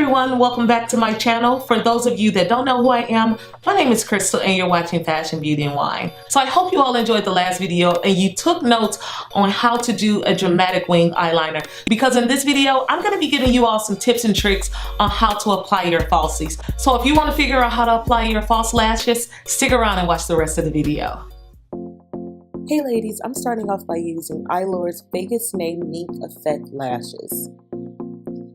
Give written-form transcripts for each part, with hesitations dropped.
everyone, welcome back to my channel. For those of you that don't know who I am, my name is Crystal and you're watching Fashion, Beauty, and Wine. So I hope you all enjoyed the last video and you took notes on how to do a dramatic wing eyeliner, because in this video I'm going to be giving you all some tips and tricks on how to apply your falsies. So if you want to figure out how to apply your false lashes, stick around and watch the rest of the video. Hey ladies, I'm starting off by using Eyelashes Vegas Name Mink Effect Lashes.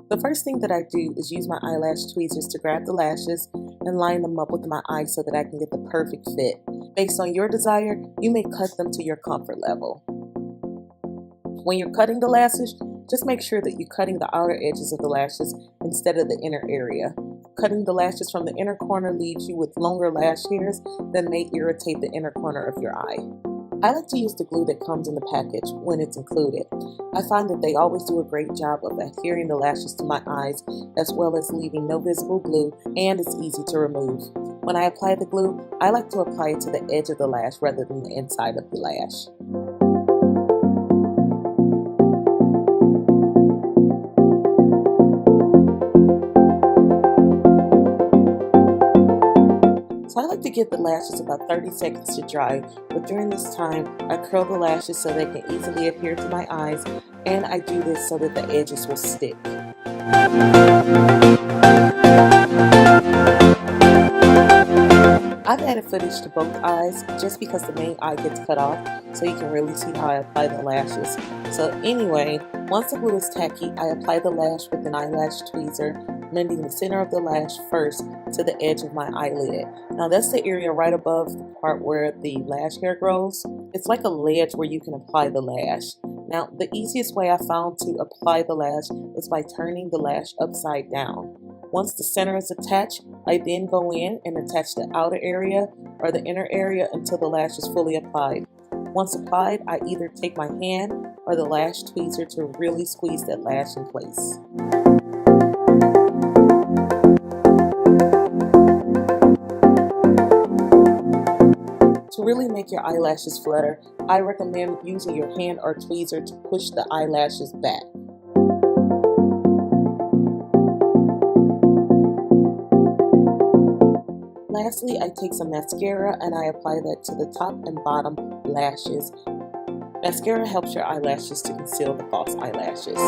The first thing that I do is use my eyelash tweezers to grab the lashes and line them up with my eyes so that I can get the perfect fit. Based on your desire, you may cut them to your comfort level. When you're cutting the lashes, just make sure that you're cutting the outer edges of the lashes instead of the inner area. Cutting the lashes from the inner corner leaves you with longer lash hairs that may irritate the inner corner of your eye. I like to use the glue that comes in the package when it's included. I find that they always do a great job of adhering the lashes to my eyes, as well as leaving no visible glue, and it's easy to remove. When I apply the glue, I like to apply it to the edge of the lash rather than the inside of the lash. So I like to give the lashes about 30 seconds to dry, but during this time, I curl the lashes so they can easily adhere to my eyes, and I do this so that the edges will stick. I've added footage to both eyes just because the main eye gets cut off, so you can really see how I apply the lashes. So anyway, once the glue is tacky, I apply the lash with an eyelash tweezer, blending the center of the lash first to the edge of my eyelid. Now that's the area right above the part where the lash hair grows. It's like a ledge where you can apply the lash. Now the easiest way I found to apply the lash is by turning the lash upside down. Once the center is attached, I then go in and attach the outer area or the inner area until the lash is fully applied. Once applied, I either take my hand or the lash tweezer to really squeeze that lash in place. To really make your eyelashes flutter, I recommend using your hand or tweezer to push the eyelashes back. Lastly, I take some mascara and I apply that to the top and bottom lashes. Mascara helps your eyelashes to conceal the false eyelashes.